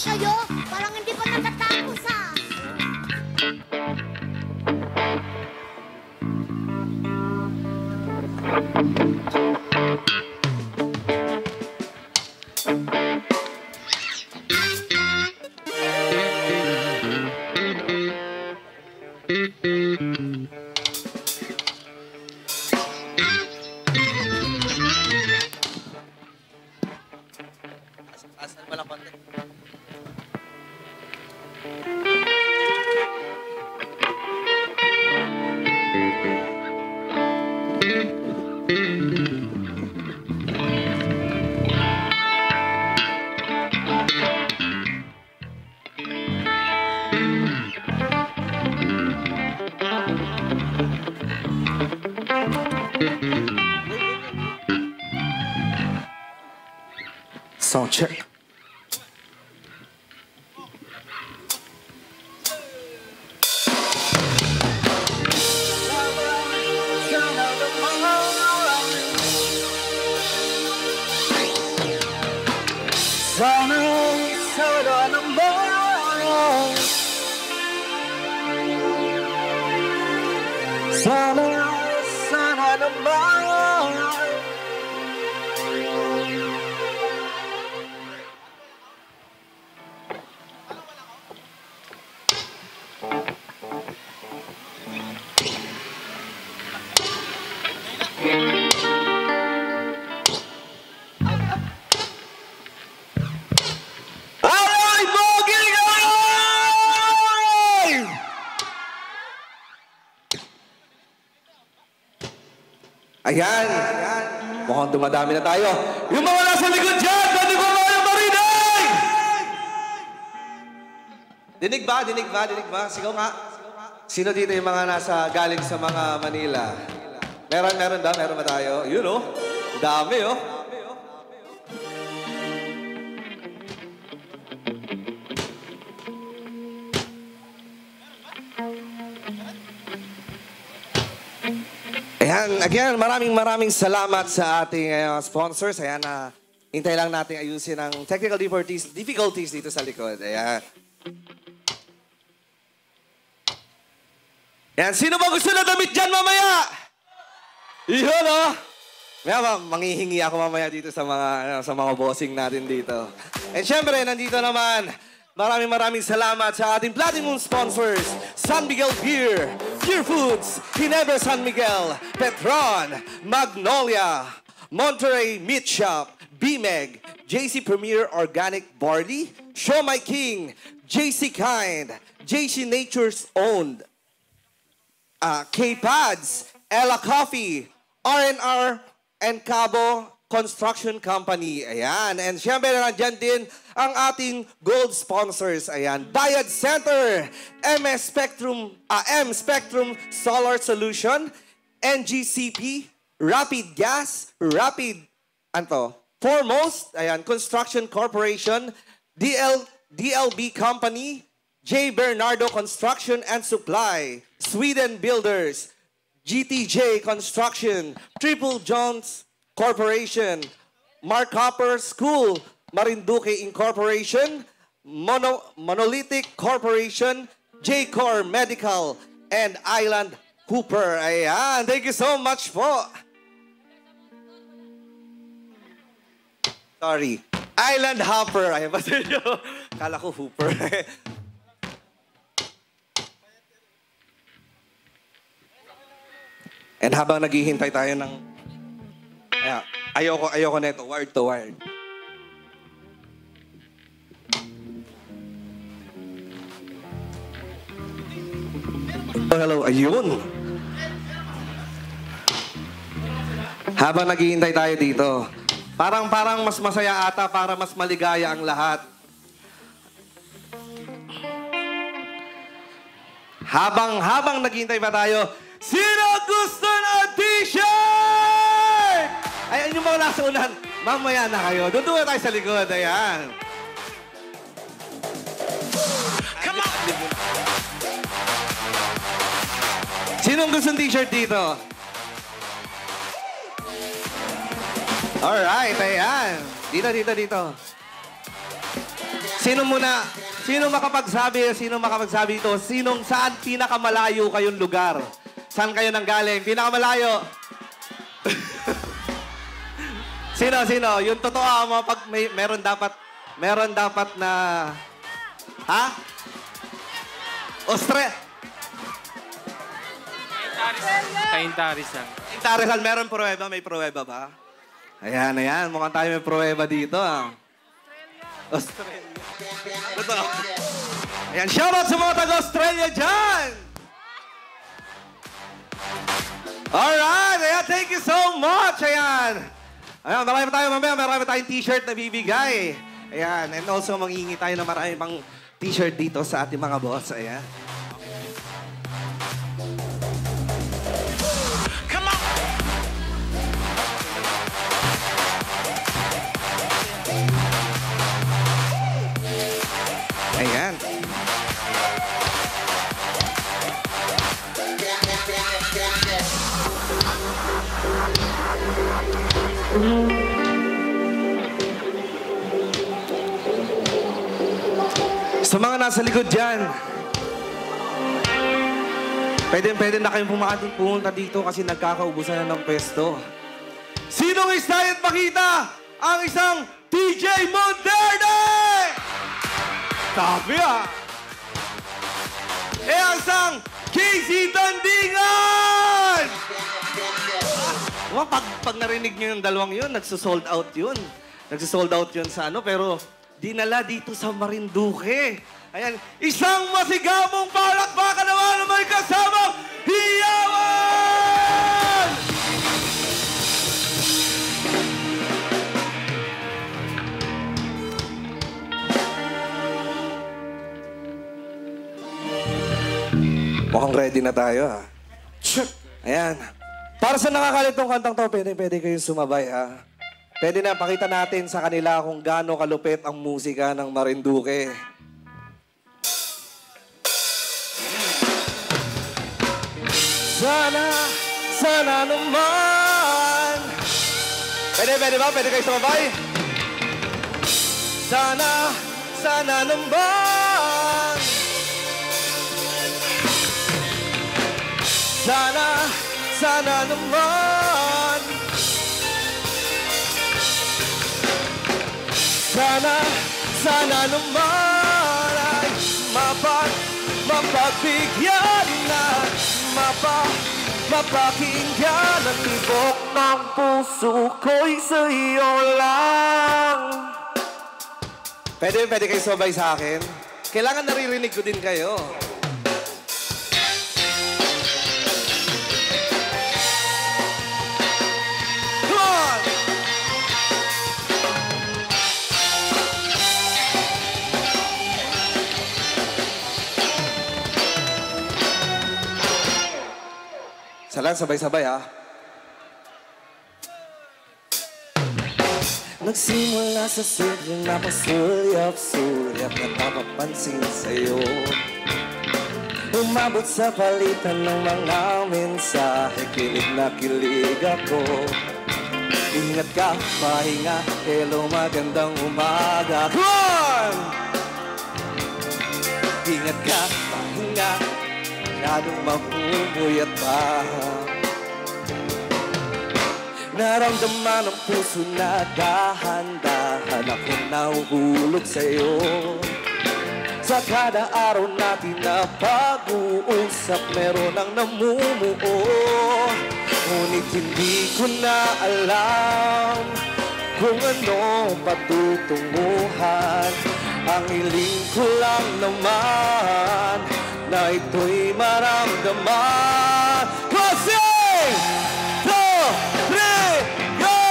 kayo? Parang hindi pa natatapos, ha? Asan mo lang konti? Sound check. Sana naman. Ayan. Mukhang dumadami na tayo. Yung mga nasa likod dyan, pwede ko kayo marinig! Dinig ba? Dinig ba? Dinig ba? Sigaw nga. Sino dito yung mga nasa galing sa mga Manila? Meron ba? Meron ba tayo? Yun, oh. Dami, oh. Ayan, again, maraming salamat sa ating sponsors. Ayan, hintay lang natin ayusin ang technical difficulties dito sa likod. Ayan. Ayan, sino ba gusto na damit dyan mamaya? Iyon, oh. Manghihingi ako mamaya dito sa mga bossing natin dito. And syempre, nandito naman, maraming salamat sa ating platinum sponsors, San Miguel Beer, Pure Foods, Ginebra San Miguel, Petron, Magnolia, Monterey Meat Shop, BMEG, JC Premier Organic Barley, Show My King, JC Kind, JC Nature's Owned, K-Pads, Ella Coffee, R&R, and Cabo Construction Company. Ayan. And syempre nandyan din ang ating gold sponsors. Ayan. Bayad Center, M Spectrum Solar Solution, NGCP, Rapid Gas, Foremost, ayan, Construction Corporation, DLB Company, J. Bernardo Construction and Supply, Sweden Builders, GTJ Construction, Triple Jones Corporation, Mark Hopper School, Marinduque Incorporation, Monolithic Corporation, J-Core Medical, and Island Hooper. Ayan, thank you so much po. Sorry, Island Hopper. Ayan ba sa'yo? Kala ko Hooper. And habang naghihintay tayo ng... ayoko neto, wired to wired. Oh, hello, ayun. Habang naghihintay tayo dito, parang mas masaya ata para mas maligaya ang lahat. Habang naghihintay pa tayo, sino gusto ng t-shirt? Ayan yung mga nasa unahan. Mamaya na kayo. Doon tayo sa likod. Ayan. Come on! Sinong gusto ng t-shirt dito? Alright, ayan. Dito. Sino muna? Sino makapagsabi ito? Saan pinakamalayo kayong lugar? Saan kayo nanggaling? Pinakamalayo? Sino? Yung totoo mo, pag meron dapat na... Ha? Kaintarizan. Kaintarizan, meron pruweba? May pruweba ba? Ayan. Mukhang tayo may pruweba dito, ah. Australia. Ito. Ayan, shoutout sa mga taga-Australia dyan! Alright, ayan, thank you so much! Ayan, marami tayong t-shirt na bibigay. Ayan, and also manghihingi tayo ng marami pang t-shirt dito sa ating mga boss. Ayan. Ayan. Sa mga nasa likod dyan, pwede na kayong pumunta dito kasi nagkakaubusan na ng pwesto. Sinong isdayan pakita ang isang DJ Moderne? Sabi ah! Ang isang Casey Tandingan! Pag narinig nyo yung dalawang yun, nagsusold out yun. Nagsusold out yun sa ano, pero dinala dito sa Marinduque. Ayan, isang masigamong palakpakan naman na may kasamang hiyawan! Mukhang ready na tayo, ha? Ayan. Para sa nakakalitong kantang to, pwede kayong sumabay, ha? Pwede na pakita natin sa kanila kung gaano kalupit ang musika ng Marinduque. Sana naman. Pwede ba? Pwede kayo sumabay? Sana naman. Sana naman. Sana naman ay mapagbigyan na mapakinggan ang tibok ng puso ko'y sa'yo lang. Pwede kayo sabay sa akin? Kailangan naririnig ko din kayo. Salang, sabay-sabay, ha? Nagsimula sa simpleng napasulyap-sulyap na napapansin sa'yo. Umabot sa palitan ng mga mensahe, kilig na kilig ako. Ingat ka, pahinga, hello, magandang umaga. Come on! Ingat ka, pahinga, masyadong mapupuyat pa. Naramdaman ang puso na dahan-dahan akong nahuhulog sa'yo. Sa kada araw natin na pag-uusap, meron ang namumuo. Ngunit hindi ko na alam kung ano patutunguhan. Ang hiling ko lang naman na ito'y maramdaman. Closing! 2, 3, go!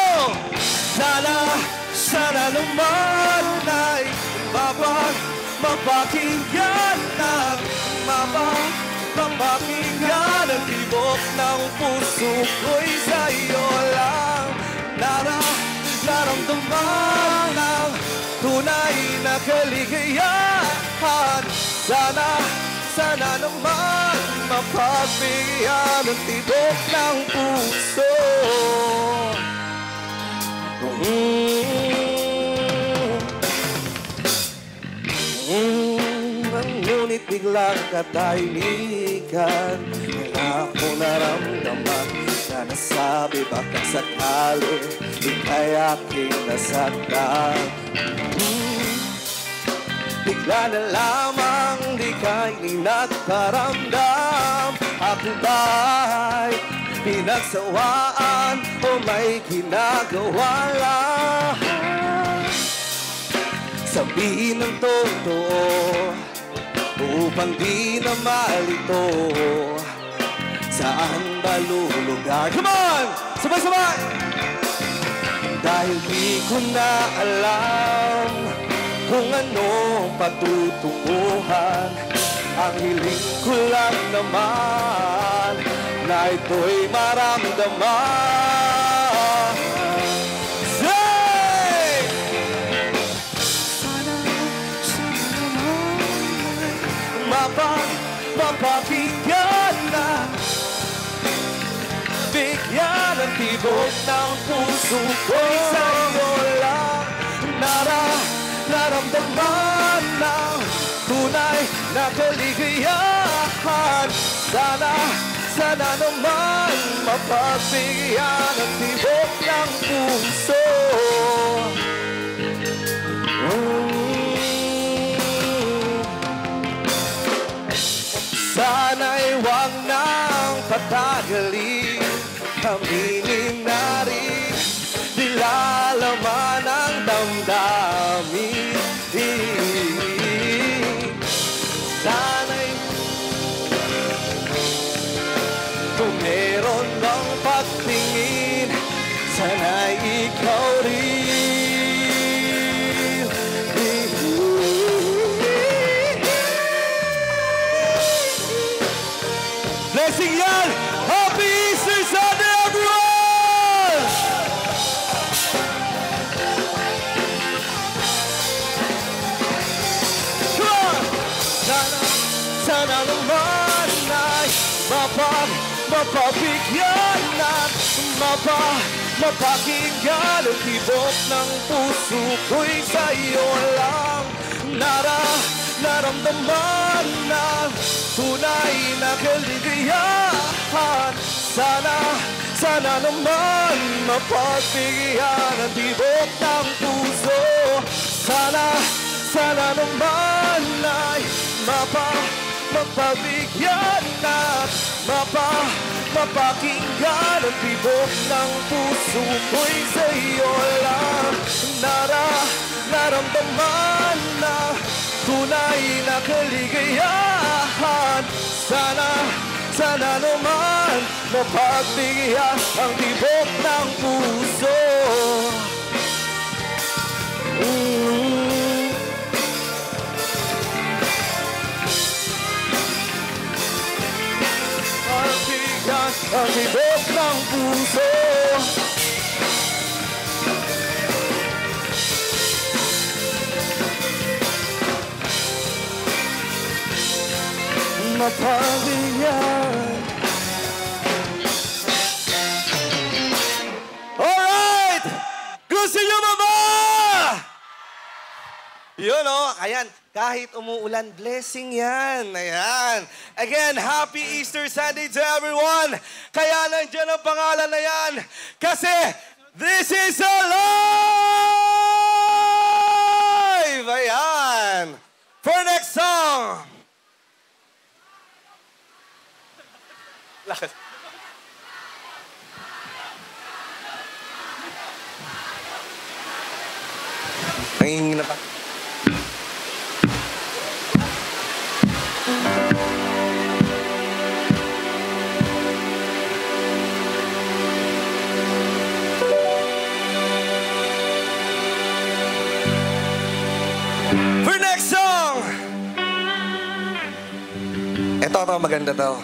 Sana naman ay mapakinggan ng mapakinggan ang tibok ng puso ko'y sa'yo lang. Naramdaman ng tunay na kaligayahan. Sana naman mapagbigyan ang tibok ng puso. Ngunit biglang katahimikan ang ako naramdaman na nasabi baka sakali ika'y aking nasaktan. Bigla na lamang di ka'y nagparamdam. Ako ba'y pinagsawaan o may ginagawa lang? Sabihin ng totoo upang di na malito. Saan ba lulugar? Come on! Sabay-sabay! Dahil di ko na alam kung anong patutunguhan. Ang hiling ko lang naman na ito'y maramdaman. Say! Sana naman mapapigyan na, bigyan ang tibok ng puso ko. Sa'yo lang naramdaman ng tunay na kaligayahan. Sana naman mapagbigyan ang tibok ng puso. Sana'y huwag nang patagalin, aminin na rin, nilalaman ang damdamin. Sana'y kung meron ng pagtingin, sana'y ikaw rin. Blessing yan! Happy Easter Sunday, everyone! Come on! Sana naman ay mapapigyan at mapakinggan ang tibok ng puso ko'y sa'yo lang naramdaman na tunay na kaligayahan. Sana naman mapagbigyan ang tibok ng puso. Sana naman ay mapabigyan at mapakinggan ang tibok ng puso ko'y sa'yo lang naramdaman na tunay na kaligayahan. Sana naman mapagbigyan ang tibok ng puso. Mapagbigyan ang tibok ng puso. Mapagbigyan. Alright! Gusto nyo ba ba? Yun o, ayan, kahit umuulan, blessing yan. Ayan. Again, happy Easter Sunday to everyone. Kaya nandiyan ang pangalan na yan. Kasi, this is alive! Ayan. For next song. Lakas. Nangingin na pa. For next song! Ito, maganda to.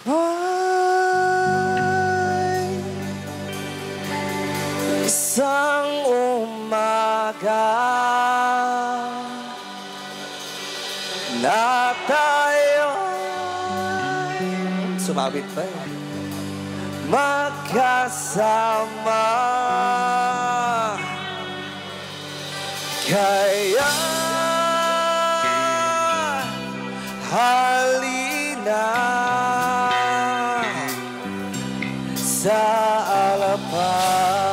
Ay, isang umaga na tayo sumabit pa eh. Magkasama Kaya halina sa alapan.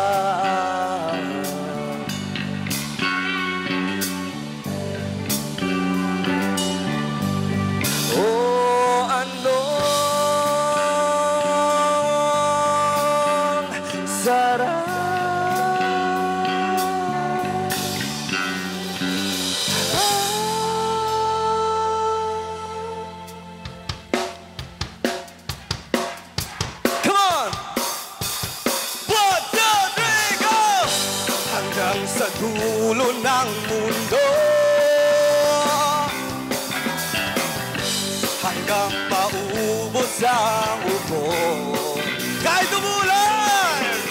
O anong sarap sa dulo ng mundo, hanggang maubos ang upo. Kahit umulan,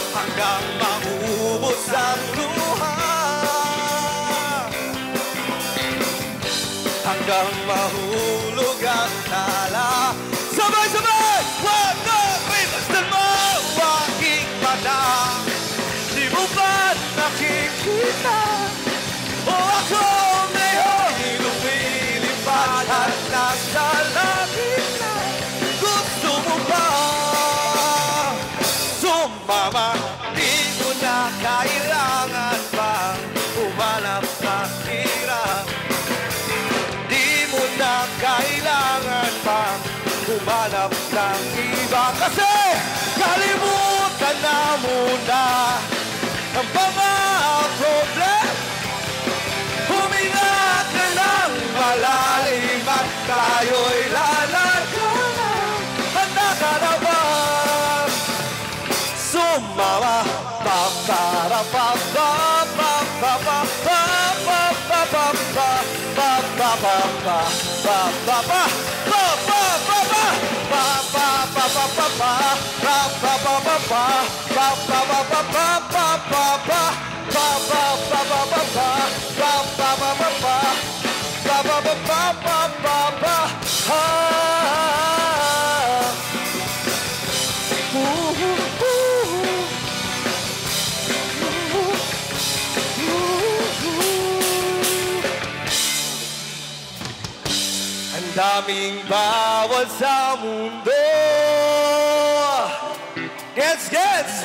hanggang maubos ang luha, hanggang mahulog ang tala. Sabay-sabay! 1, 2, 3, basta mo aking mata. Di mo ba nakikita? O ako ngayon lumilipad at nasa langit na. Gusto mo ba sumama? Di mo na kailangan pang humanap ng hirap. Di mo na kailangan pang humanap ng iba. Kasi kalimutan na muna ang mga problem. Huminga ka ng malalim at tayo'y lalagyan. Handa ka na ba sumama? Ang daming bawal sa mundo. Gets!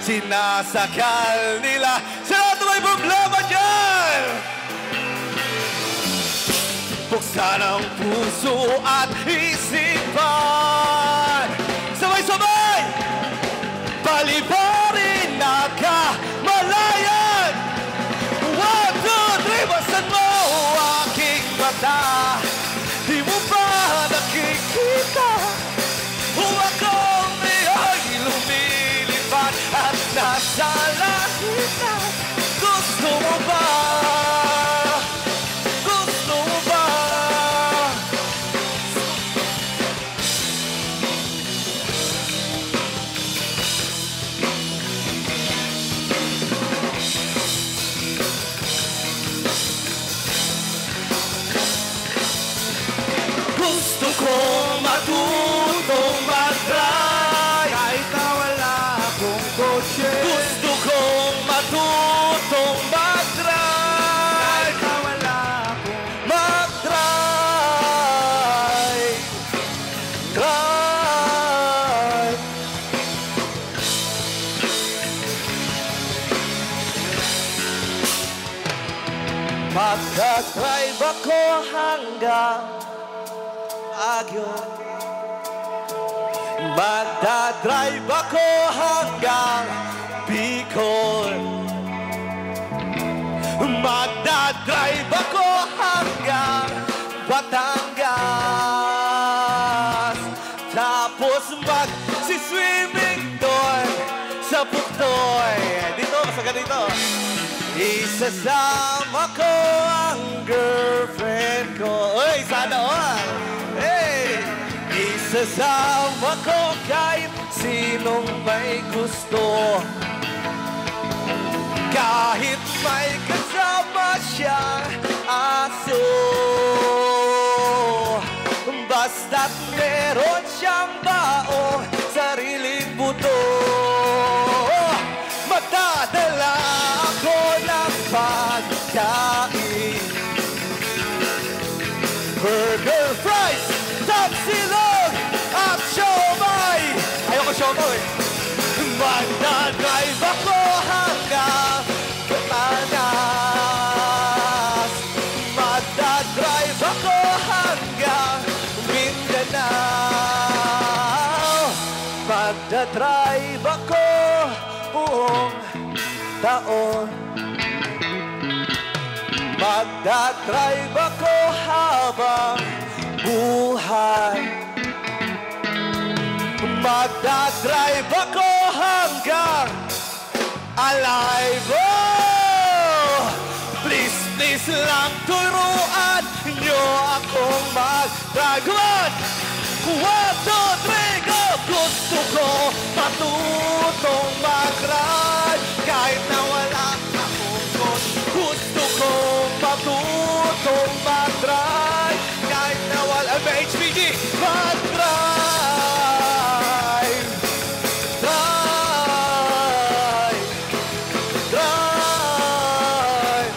Sinasakal nila sa lahat na may problema dyan. Buksan ang puso at isipan. Sabay-sabay! Paliparin na kamalayan. 1, 2, 3, basan mo aking mata. Di mo ba nakikita? Huwag ay lumilipad at nasa langit na. Gusto mo ba? Gusto mo ba? Gusto kong matutong mag-drive kahit na wala akong kotse. Gusto kong matutong mag-drive kahit na wala akong mag-drive. Drive. Mag-drive ako hanggang Agyo. Magdadrive ako hanggang Bicol. Magdadrive ako hanggang Batangas. Tapos magsiswimming doon sa Buktoy. Dito, sa ganito. Isasama ko ang girlfriend ko. Uy, sana all! Hey! Isasama ko kahit sinong may gusto. Kahit may kasama siyang aso. Basta't meron siyang baong sariling buto. Magdadala ako ng magdadrive ako habang buhay. Magdadrive ako hanggang alive. Oh! Please, please lang turuan nyo akong mag-drive. Come on! 1, 2, 3, go! Gusto ko matutong mag-ride kahit na wala akong gun. Gusto ko matutong mag-ride kahit na wala HPG. Mag-drive! Drive! Drive!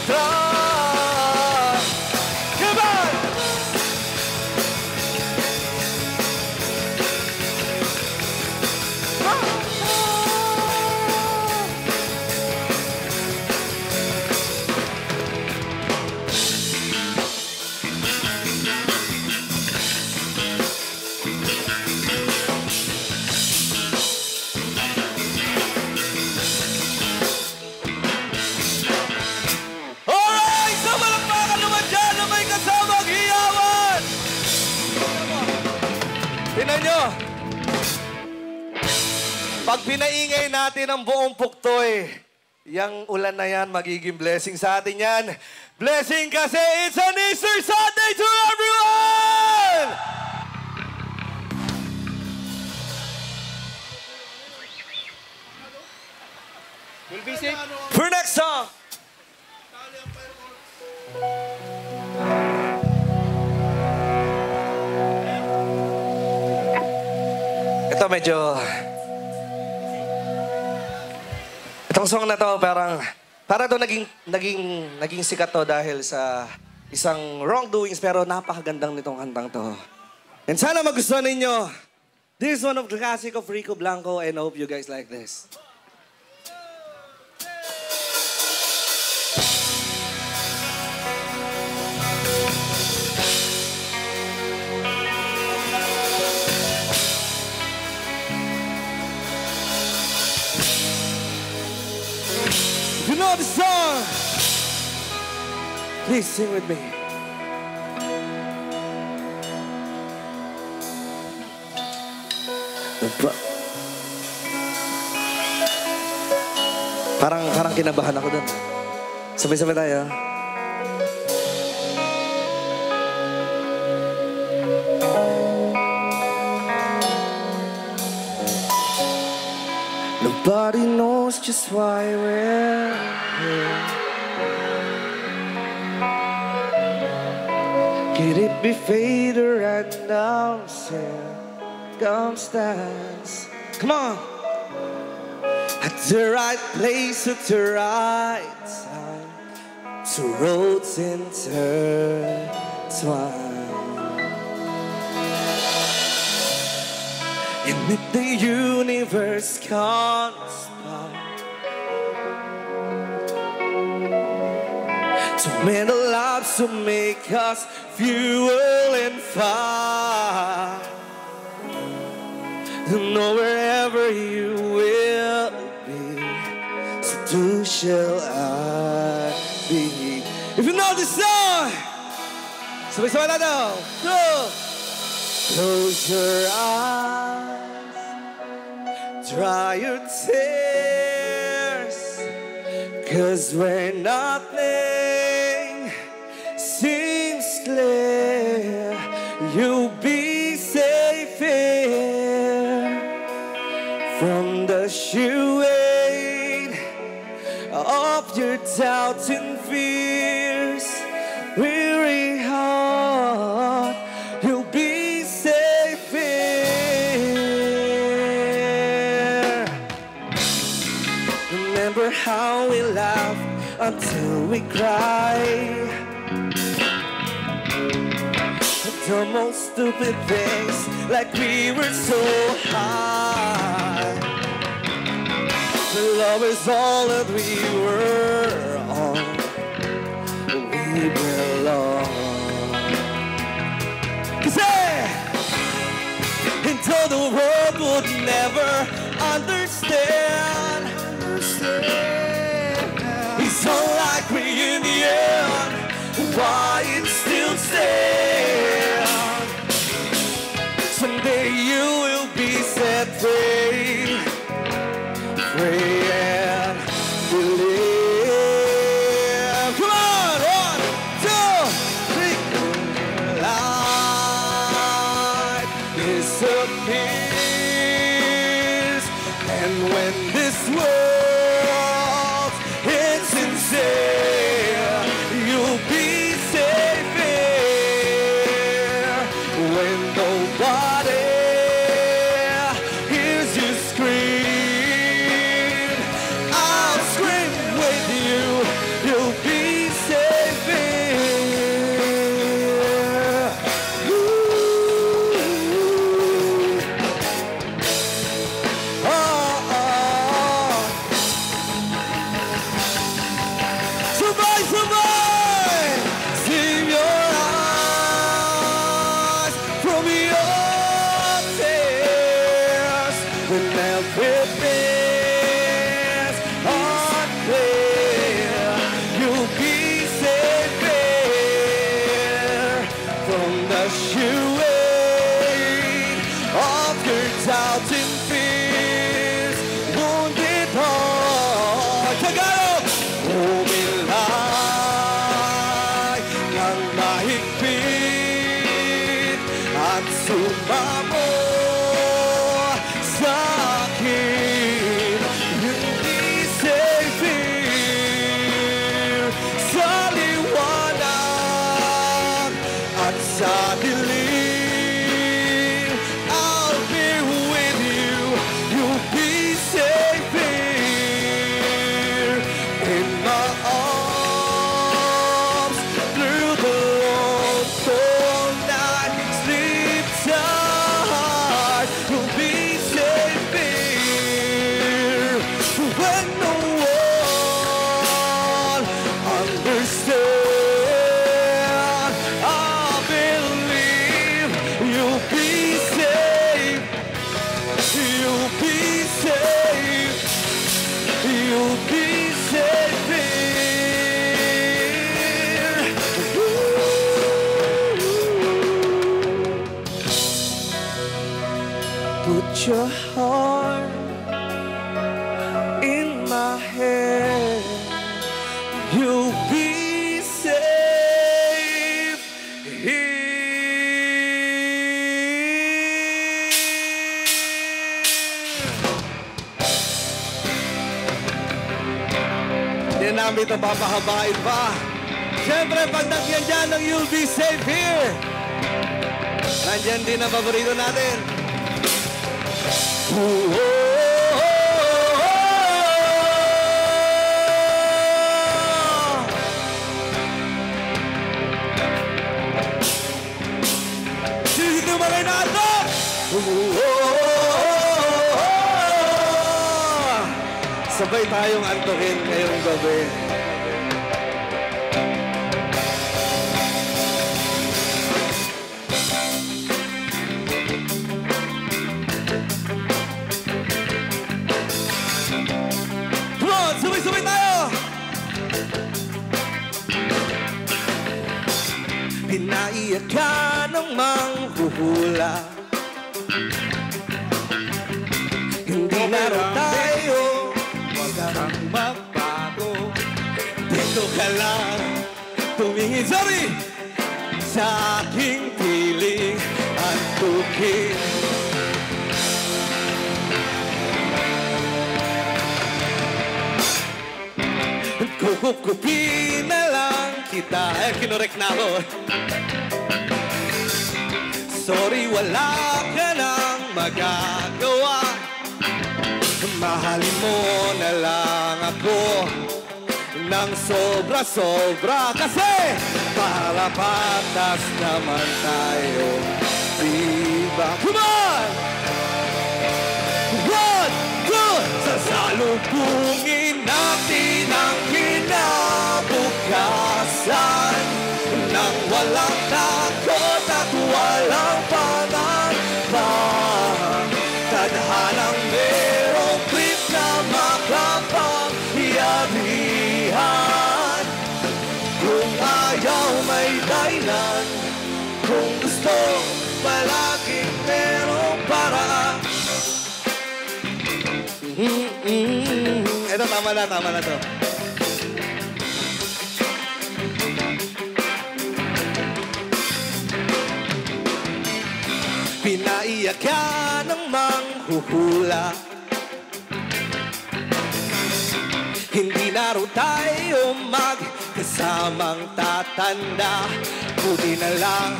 Drive! Come on! Alright! So malakpakan naman dyan na may kasamang hiyawan! Tingnan nyo! Pag pinaingay natin ang buong puktoy, yang ulan na yan, magiging blessing sa atin yan. Blessing kasi it's an Easter Sunday to everyone! Will be safe. For next song! Ito medyo... Itong song na to para to naging sikat to dahil sa isang wrongdoings pero napakagandang nitong kantang to. And sana magustuhan ninyo. This is one of the classic of Rico Blanco and I hope you guys like this. If you know the song, please sing with me. Parang kinabahan ako dun. Sabay-sabay tayo. Nobody knows just why we're here. Could it be fate or random circumstance? Come on! At the right place at the right time, two roads intertwine. And if the universe conspire to mend the lives to make us fuel and fire, to know wherever you will be, so too shall I be. If you know this song, sabay-sabay na daw. Go! Close your eyes, dry your tears, 'cause where nothing seems clear, you'll be safe here from the sheer weight of your doubts and fears. Weary heart, you'll be safe here. Remember how we laughed until we cried, the most stupid things, like we were so high. The love is all that we were on. We belong. 'Cause and though the world would never understand, it's all I like we in the end, why it still stands. Someday you will be set free, free and believe. Come on, 1, 2, 3. Light disappears, and when this world is sincere, you'll be safe here when nobody hears you scream. I'll scream with you. You'll be safe here. Ooh. Oh, oh. Survive, survive! Save your eyes from your tears when everything's unclear. You'll be safe here from the sheer weight of your doubting fears. Wounded heart, Tagalog! Umilay ng mahigpit at sumamo sa akin. Hindi safe here sa liwanag at sa dilim. I'll be with you. You'll be safe here in my arms through the long cold night. Sleep tight. You'll be safe here when no one understands. I believe you'll be safe. You'll be safe. You'll be safe here. Put your heart in my hand. You'll be safe here. Hindi namin ito papahabain pa. Siyempre, pag nagyan dyan ng You'll Be Safe Here, nandyan din ang paborito natin. Ooh, oh, oh, oh. Sino ba kayo nato? Ooh, oh, oh, oh. Sabay tayong antukin ngayong gabi. Come on, sabay-sabay tayo! Pinaiyak ka ng manghuhula, hindi na raw tayo magandang magbago. Dito ka lang tumingin, sorry, sa aking piling at tukin. Kukupin na lang kita. Kinorek na ako. Sorry, wala ka nang magagawa. Mahalin mo na lang ako ng sobra-sobra. Kasi para patas naman tayo, diba? Come on! 1, 2! Sasalubungin natin ang kinabukasan nang walang takot at walang pangamba. Tadhanang merong trip na makapangyarihan. gusto, palaging merong paraan. Ito, tama na to. Pinaiyak ka ng manghuhula. Hindi na rin tayo magkasamang tatanda. Buti na lang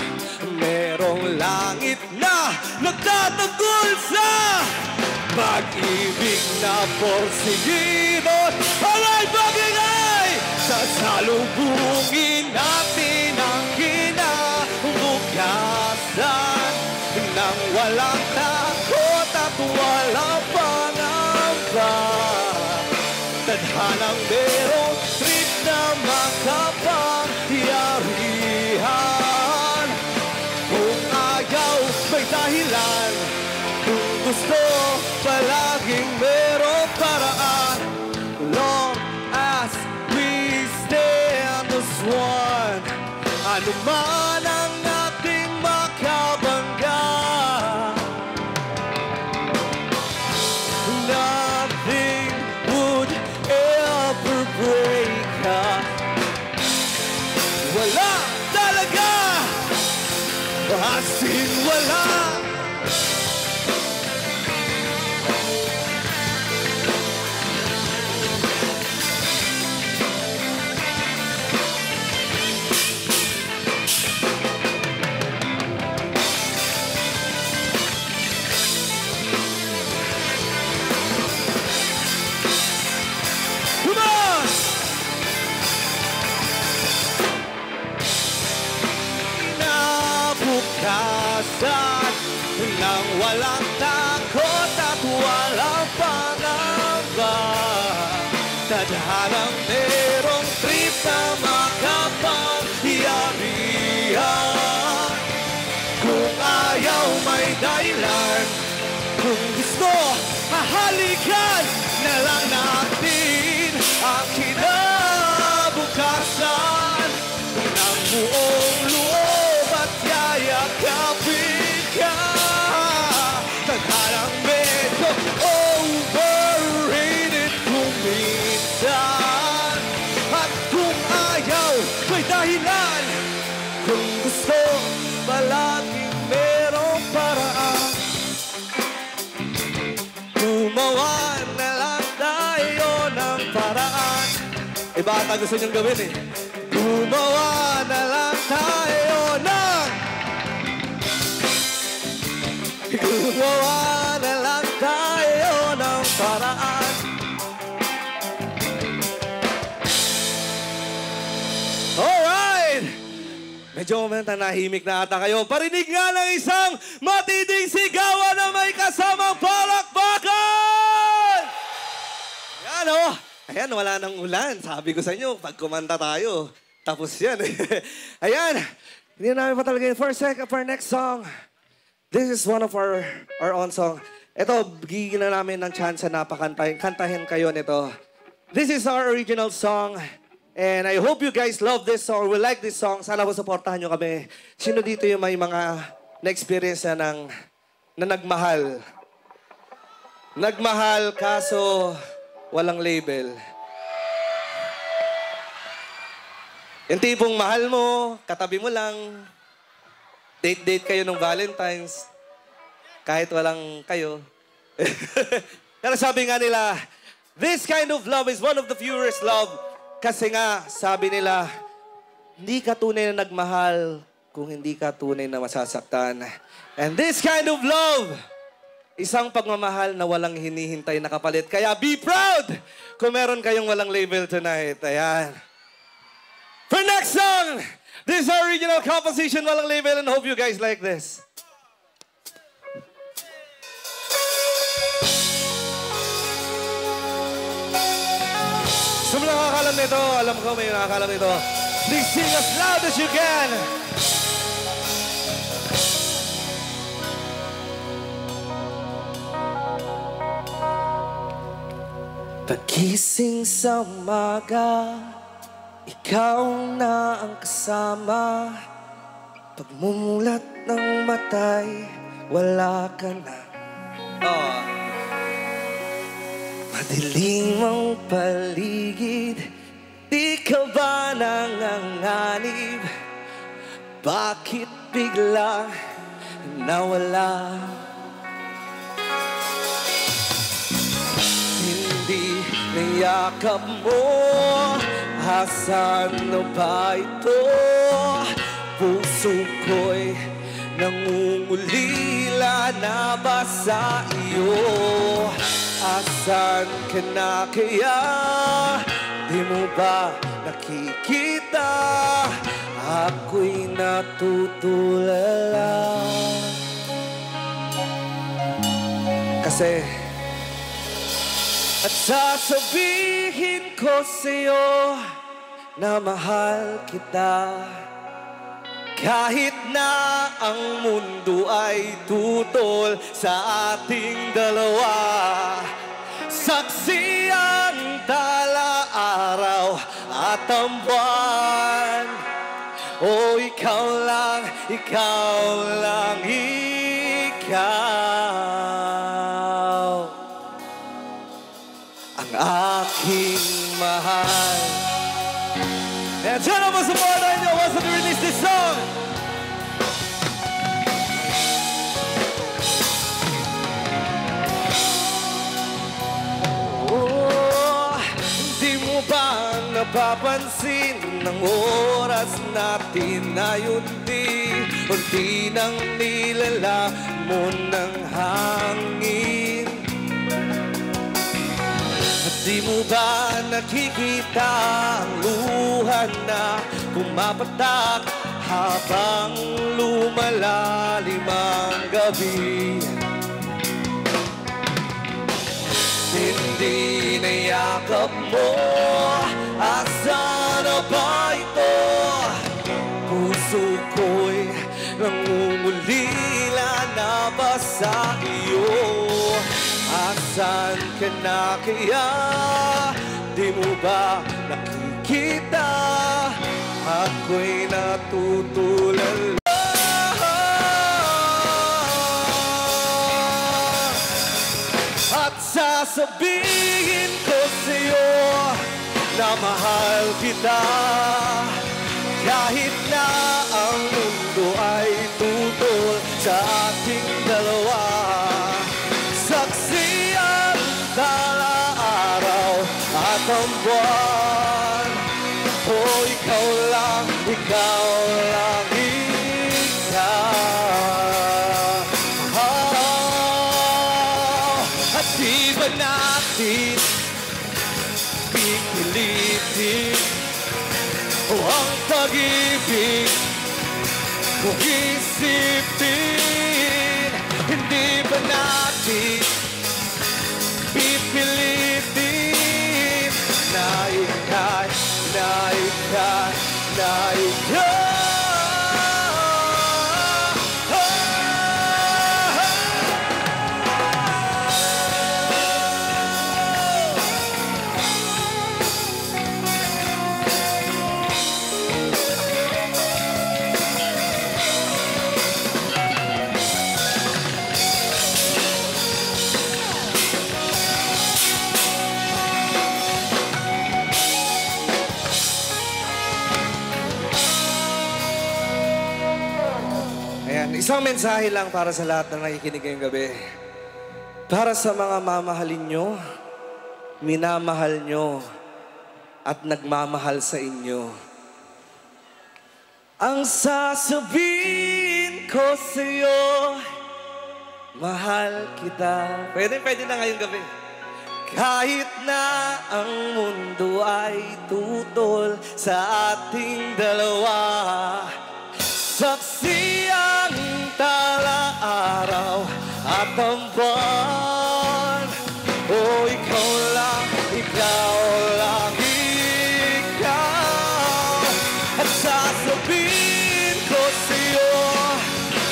merong langit na nagtatanggol sa pag-ibig na porsigido. Alay, bagay! Sasalubungin natin ang kinabukasan nang walang takot at walang pangamba. Tadhanang merong trip na makapangyarihan. Kung ayaw, may dahilan. Kung gusto, palaging merong paraan. Long as we stand as one, ano man ang ating makabangga, nothing would ever break us. Wala talaga, as in wala. Nabukasan nang walang takot at walang pangamba. Tadhanang merong trip na makapangyarihan. Kung ayaw, may dahilan. Kung gusto, mahalikan na lang natin ang kinabukasan ng buong loob at yayakapin ka. Tadhanang medyo overrated kung minsan. At kung ayaw, may dahilan. Kung gusto, palaging merong paraan. Gumawa na lang tayo ng paraan. Iba ata gusto niyong gawin eh. Gumawa na lang tayo ng... Gumawa na lang tayo ng paraan. Alright! Medyo nahimik na ata kayo. Parinig nga ng isang matinding sigawan na may kasamang palakpakan! Yan o. Ayan, wala nang ulan. Sabi ko sa inyo, pag kumanta tayo, tapos yan. Ayan. Hindi na namin patalagay. For our next song, this is one of our own song. Ito, bigyan na namin ng chance na kantahin kayo nito. This is our original song. And I hope you guys love this song or will like this song. Sana po supportahan nyo kami. Sino dito yung may mga na-experience na nagmahal? Nagmahal kaso walang label. Yung tipong mahal mo, katabi mo lang, date-date kayo nung Valentine's, kahit walang kayo. Pero sabi nga nila, this kind of love is one of the purest love. Kasi nga, sabi nila, hindi ka tunay na nagmahal kung hindi ka tunay na masasaktan. And this kind of love, isang pagmamahal na walang hinihintay na kapalit. Kaya be proud kung meron kayong walang label tonight. Ayan. For next song, this is our original composition, walang label, and hope you guys like this. Sa mga nakakalam nito, alam ko may nakakalam nito. Please sing as loud as you can. Pagising sa umaga, ikaw na ang kasama. Pagmumulat ng matay, wala ka na. Oh. Madilim ang paligid, di ka ba nanganganib? Bakit bigla nawala? Hindi niyakap mo, asan na ba ito? Puso ko'y nangungulila na ba sa iyo? Asan ka na kaya? Di mo ba nakikita? Ako'y natutulala. Kasi at sasabihin ko sa'yo na mahal kita. Kahit na ang mundo ay tutol sa ating dalawa, saksi ang tala-araw at ang buwan. O ikaw lang, ikaw lang, ikaw ang aking mahal. And turn up some more than you want to release this song. Oh, di mo ba napapansin ng oras natin ay unti nang nilalamon ng hangin? Di mo ba nakikita ang luha na pumapatak habang lumalalim ang gabi? Hindi niyakap mo, asan na ba ito? Puso ko'y nangungulila na ba sa iyo? Asan ka na kaya? Di mo ba nakikita? Ako'y natutulala. At sasabihin ko sa'yo na mahal kita. Kahit na ang mundo ay tutol sa ating dalawa, saksi ang tala-araw at ang buwan. O ikaw lang, ikaw lang, ikaw. At di ba natin pipilitin ang pag-ibig kung isipin? Hindi ba natin pipilitin na ikay, na ikay, na ikay? Isang mensahe lang para sa lahat ng nakikinig ngayong gabi. Para sa mga mamahalin nyo, minamahal nyo, at nagmamahal sa inyo. Ang sasabihin ko sa'yo, mahal kita. Pwede na ngayong gabi. Kahit na ang mundo ay tutol sa ating dalawa, saksi ang tala-araw at ang buwan. O ikaw lang, ikaw lang, ikaw. At sasabihin ko sa'yo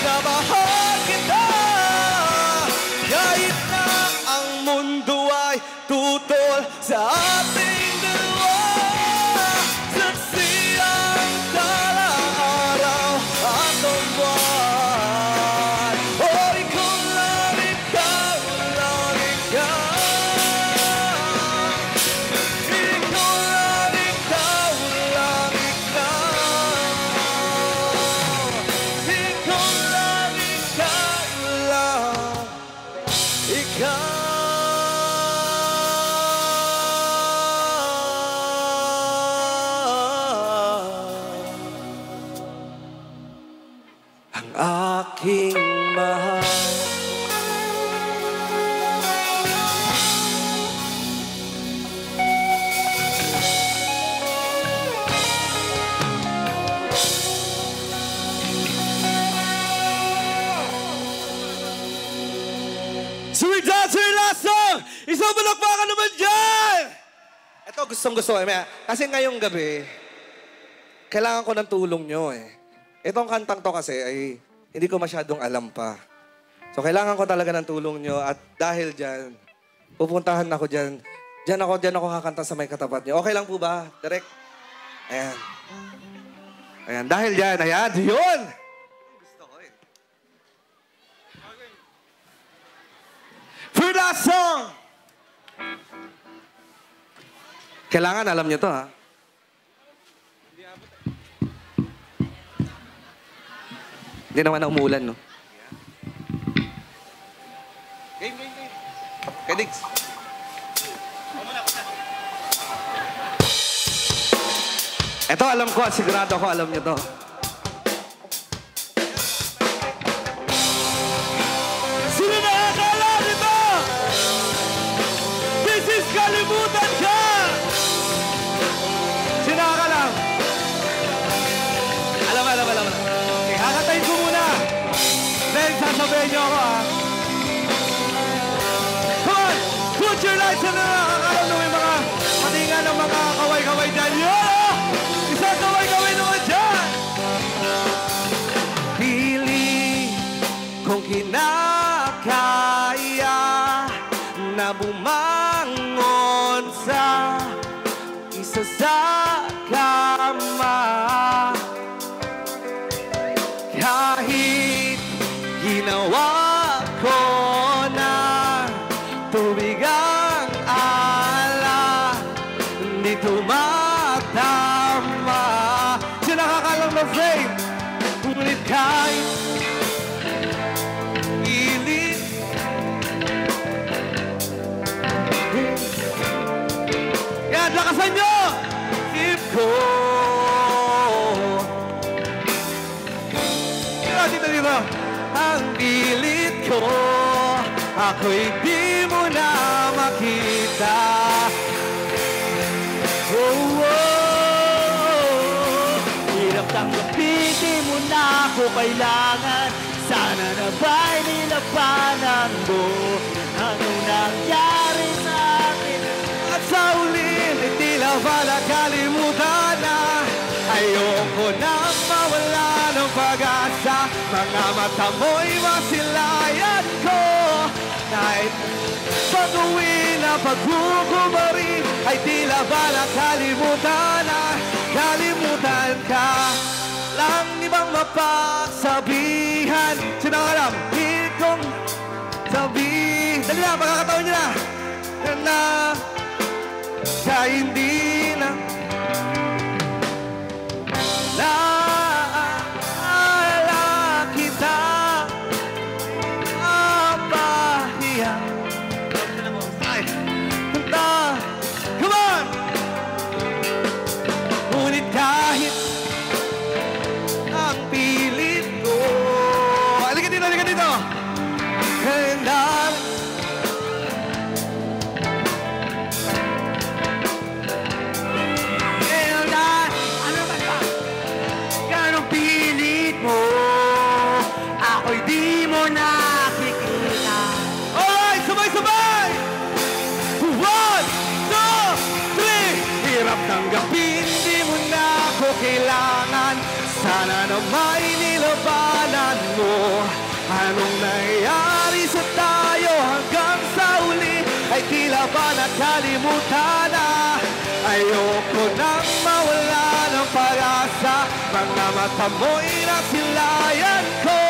na mahal kita. Kahit na ang mundo ay tutol sa ating dalawa, saksi ang tala-araw at ang aking mahal. Sweet dancer last song! Isang balakbakan naman dyan! Ito, gustong-gusto ko. Kasi ngayong gabi, kailangan ko ng tulong nyo eh. Itong kantang to kasi ay hindi ko masyadong alam pa. So, kailangan ko talaga ng tulong nyo at dahil dyan, pupuntahan ako dyan. Dyan ako kakanta sa may katapat nyo. Okay lang po ba? Direct? Ayan. Ayan, dahil dyan, ayan, yun! Gusto ko eh. For that song! Kailangan alam nyo to, ha? Hindi naman na umulan, no? Game. Kay Diggs. Ito, alam ko, sigurado ko alam nyo to. Sino nakakala nito? This is Kalimutan Ka! Sino nakakalam? Alam. Okay, kakatayin ko muna. Then, sasabihin nyo ako, ha? Come on! Put your lights on na nakakalam na may mga patingan ng mga kaway-kaway dyan. Yeah! Isang kaway-kaway naman dyan! Pili kong kinakaya na bumangon sa isa sa kama. Kahit ginawa ko na tubig ang ala, hindi tumatama. Siya nakakalang na faith, ngunit kahit ilit. Yan, lakasan nyo! Isip ko. Dito. Ang pilit ko, ako'y di mo na makita. Hirap tanggapin, di mo na ako kailangan. Sana na ba'y nilabanan mo? Anong nangyari sa akin? At sa uli, tila pala kalimutan na. Ayoko nang mawala ng pag-asa. Mga mata mo'y masilayan ko. Kahit pag-uwi na pagkukumari, ay tila bala kalimutan na. Kalimutan ka lang, ibang mapagsabihan. Sino ang alam? Hilig kong sabihin. Dali na, pagkakataon nyo na siya hindi na naalala kita. Apahiya. Come on! Ngunit kahit ang pilit ko. Halika dito. And ano ba ba? Ganong pilit mo, ako'y di mo nakikita. Alright, sabay-sabay! 1, 2, 3. Hirap tanggapin, di mo na ako kailangan. Sana na may nilabanan mo. Anong nangyari sa tayo hanggang sa uli, ay tila ba nakalimutan na. Ayoko nang mawala ng pag-asa. Mga mata mo'y nasilayan ko.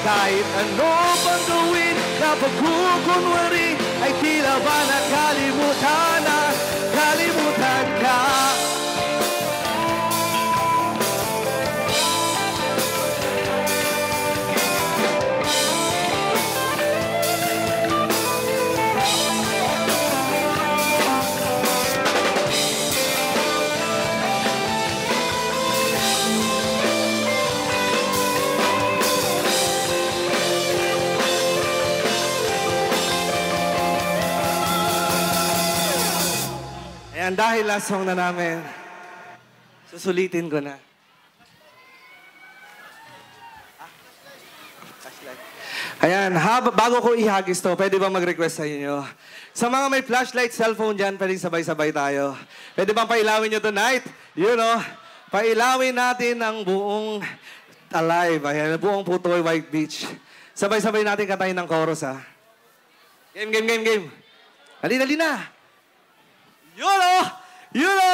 Kahit ano pang gawin na pagkukunwari, ay tila ba nakalimutan na. Kalimutan ka. Ayan, dahil last song na namin, susulitin ko na. Ayan, bago ko ihagis to, pwede ba mag-request sa inyo? Sa mga may flashlight, cellphone dyan, pwede sabay-sabay tayo. Pwede bang pailawin nyo tonight? You know, pailawin natin ang buong Alive. Ayan, buong Putoy White Beach. Sabay-sabay natin katayin ng chorus, ha? Game, game, game, game. Dali na. YOLO! YOLO!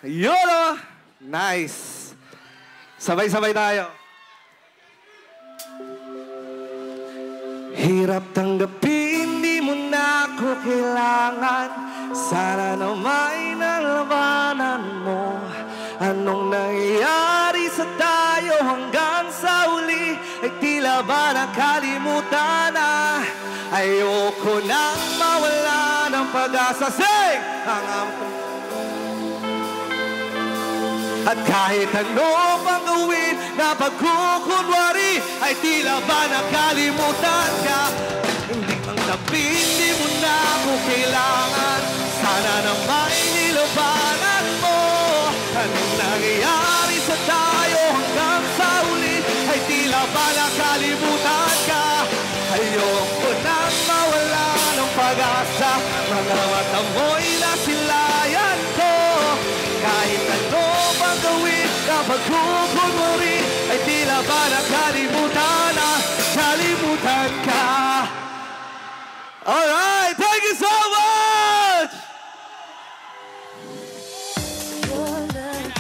YOLO! Nice. Sabay-sabay tayo. Hirap tanggapin, di mo na ako kailangan. Sana na may nalabanan mo. Anong nangyayari sa tayo hanggang sa uli? Ay tila ba nakalimutan na? Ayoko nang mawala ng pag-asa. Sing! At kahit ano pang gawin na pagkukunwari, ay tila ba nakalimutan ka? Hindi mang sabihin, di mo na ako kailangan. Sana na may nilabanan mo. Anong nangyayari sa tayo hanggang sa uli, ay tila ba nakalimutan ka? Ayoko nang mawala ng pag-asa. Mga mata mo'y nasilayan ko. Kahit ano pang gawin na pagkukunwari, ay tila ba nakalimutan na, kalimutan ka. Alright, thank you so much! Your love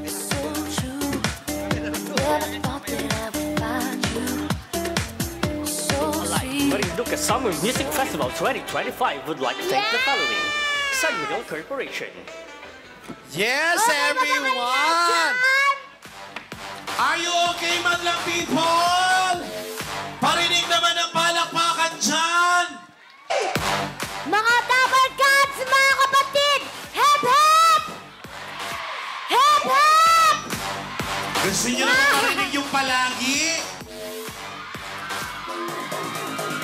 is so true. Never thought that I would find you so sweet. Marie Lucas Summer Music Festival 2025 would like to thank the following: San Miguel Corporation, Yes, everyone! Are you okay, madlang people? Parinig naman ang palakpakan dyan! Mga Double Cats, mga kapatid! Hep, hep! Hep, hep! Gusto niyo na marinig yung palagi?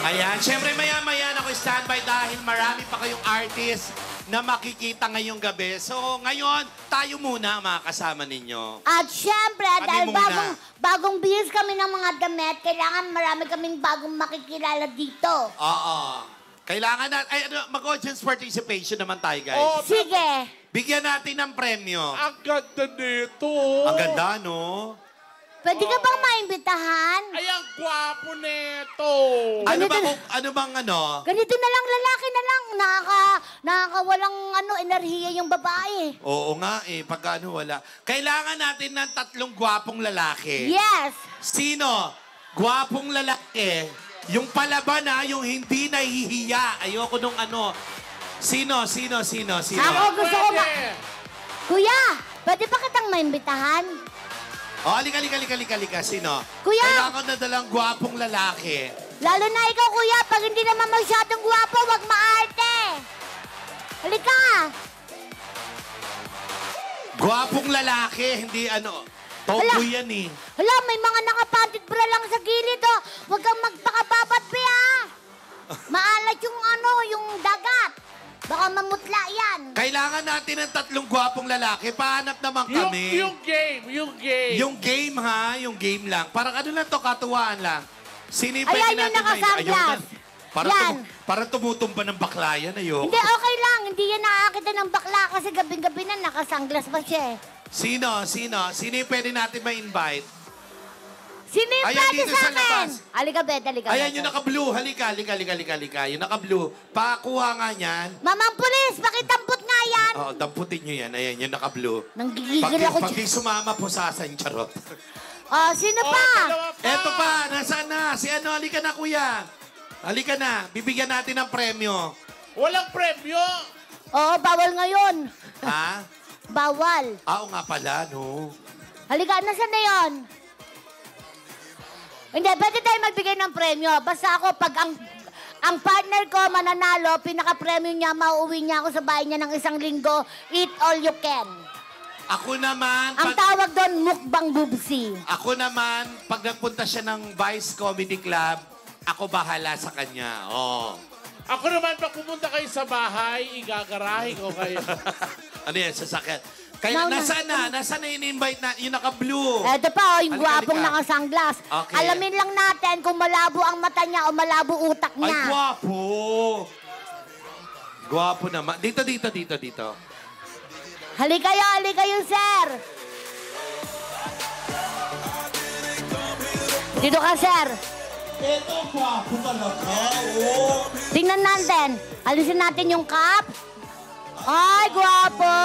Ayan, syempre maya-maya na ako standby dahil marami pa kayong artist na makikita ngayong gabi. So ngayon, tayo muna mga kasama ninyo. At syempre, Kami dahil muna. bagong bihis kami ng mga damit, kailangan marami kaming bagong makikilala dito. Oo. Kailangan na, mag-audience participation naman tayo, guys. Sige. Bigyan natin ng premyo. Ang ganda nito. Ang ganda, no? Pwede ka bang maimbitahan? Ay, ang gwapo nito. Ano bang ano? Ganito na lang, lalaki na lang. Nakakawalang enerhiya yung babae. Oo nga eh, pagka wala. Kailangan natin ng 3 gwapong lalaki. Yes. Sino? Gwapong lalaki. Yung palaban na, yung hindi nahihiya. Ayoko nung ano. Sino? Ako gusto ko Kuya, pwede ba kitang maimbitahan? Oh, halika. Sino? Kuya! Kailangan ko na dalang gwapong lalaki. Lalo na ikaw, kuya. Pag hindi naman masyadong gwapo, wag maarte. Halika. Gwapong lalaki, hindi ano. Tomboy yan eh. Hala, may mga nakapantit bra lang sa gilid, oh. Huwag kang magpakababat, pe, ha? Maalat yung dagat. Baka mamutla yan. Kailangan natin ng 3 gwapong lalaki. Pahanap naman kami. Yung game. Yung game ha, yung game lang. Parang ano lang to, katuwaan lang. Sino yung Ayan pwede yung natin nakasunglass. Parang, Yan. parang tumutumba ng bakla yan, ayoko. Hindi, okay lang. Hindi yan nakakita ng bakla kasi gabing-gabi na nakasanglas pa siya, eh. Sino yung pwede natin ma-invite? Sino yung Ayan, pwede dito sa sa akin? labas. Halika, Bet. Halika, Ayan, Bet. yung naka-blue. Halika. Yung naka-blue. Pakuha nga yan. Mamang pulis, pakitampot nga yan. Oo, damputin nyo yan. Ayan, yung naka-blue. Nanggigigil ako. Pag di sumama po sa asan, charot. Oh, sino pa? Eto pa, nasaan na? Si ano, halika na, kuya. Halika na, bibigyan natin ng premyo. Walang premyo. Oo, bawal ngayon. Ha? Bawal. Oo nga pala, no? Halika, nasan na yun? Hindi, pwede tayo magbigay ng premyo. Basta ako, pag ang partner ko mananalo, pinaka-premyo niya, mauuwi niya ako sa bahay niya ng 1 linggo, eat all you can. Ako naman, Ang tawag doon, mukbang bubsi. Ako naman, pag nagpunta siya ng Vice Comedy Club, ako bahala sa kanya. Oh. Ako naman, pag pumunta kayo sa bahay, igagarahe ko kayo. Ano yan, sasakyan? Kaya, nasaan na in-invite na, yung naka-blue? Eto pa, yung Halika, gwapong halika. nakasanglas. Okay. Alamin lang natin kung malabo ang mata niya o malabo utak Ay, niya. gwapo! Gwapo naman. Dito. Halika kayo, sir. Dito ka, sir. Ito, gwapo talaga. Oh. Tingnan natin. Alisin natin yung cap. Ay, gwapo!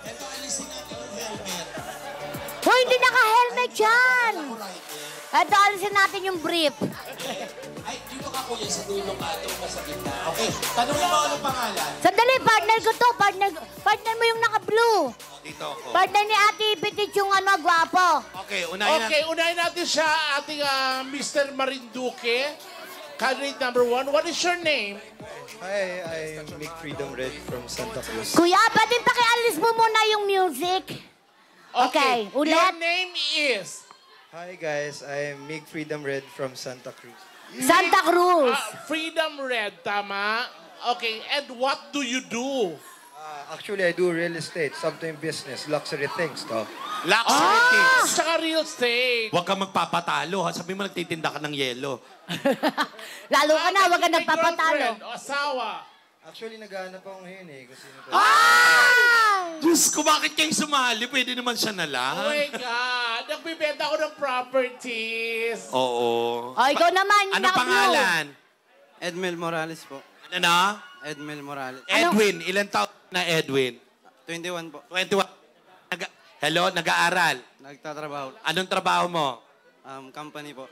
Ito, alisin natin yung helmet. Hoy, hindi naka-helmet yan! Ito, alisin natin yung brief. Ay, dito ka kuya sa dulo ka. Ito ka sa gitna. Okay, tanongin mo anong pangalan. Sandali, partner ko to. Partner mo yung naka-blue. Dito ako. Partner ni Ate Petit yung gwapo. Okay, unahin Okay, unahin natin siya, ating Mr. Marinduque. Candidate number 1. What is your name? Hi, I'm Mick Freedom Red from Santa Cruz. Kuya, pwede pakialis mo muna yung music. Okay, ulit. Your name is Hi guys, I'm Mick Freedom Red from Santa Cruz. Santa Cruz. Freedom Red, tama? Okay, and what do you do? Actually, I do real estate, something business, luxury things, though. Luxury things. Tsaka real estate. Huwag ka magpapatalo, ha? Sabi mo, nagtitinda ka ng yelo. Lalo ka na, wag ka May nagpapatalo. girlfriend o asawa. Actually, naghahanap ako ngayon eh, kung sino to. Ah! Diyos ko, bakit kayo sumali? Pwede naman siya na lang. Oh my God. Nagbibenta ako ng properties. Oo. O, ikaw naman, yung Anong naka-blue. pangalan? Edmel Morales po. Ano na? Edmel Morales. Edwin. Ilan taon na Edwin? 21 po. 21. Hello, nag-aaral. Nagtatrabaho. Anong trabaho mo? Company po.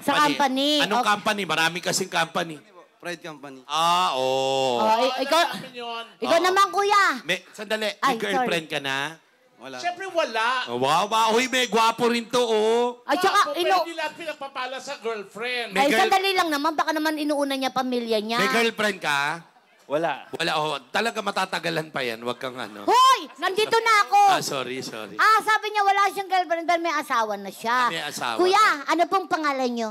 Sa company. Anong Okay. company? Marami kasing company. Pride company. Ah, oo. Ikaw, Namin yun. ikaw naman, kuya. Sandali, Ay, may girlfriend ka na? Wala. Siyempre wala. Oh, wow, wow. Uy, may gwapo rin to, oh. At saka, Pero hindi lahat pinagpapala sa girlfriend. May ay, girl- sandali lang naman. Baka naman inuuna niya pamilya niya. May girlfriend ka? Wala. Wala, oh. Talaga matatagalan pa yan. Huwag kang ano. Hoy! Nandito na ako! Sorry. Sabi niya wala siyang girlfriend, pero may asawa na siya. May asawa. Kuya, ano pong pangalan niyo?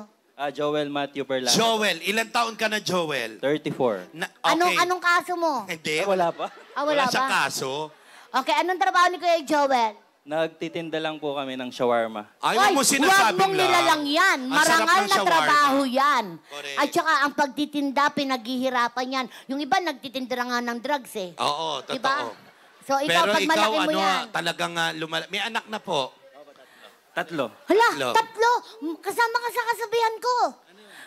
Joel Matthew Perlano. Joel, ilang taon ka na, Joel? 34. Okay. Anong kaso mo? Hindi. Wala pa. Wala siyang ba? kaso. Okay, anong trabaho ni Kuya Joel? Nagtitinda lang po kami ng shawarma. Ayaw mo Huwag sinasabing mong nilalang yan. Ang sarap Marangal ng na shawarma. trabaho yan. Correct. At saka ang pagtitinda, pinaghihirapan yan. Yung iba nagtitinda nga ng drugs eh. Oo, totoo. Diba? So ikaw, Pero pag ikaw, malaki mo yan. talagang may anak na po. Tatlo. Hala, Tatlo. tatlo. Kasama ka sa kasabihan ko.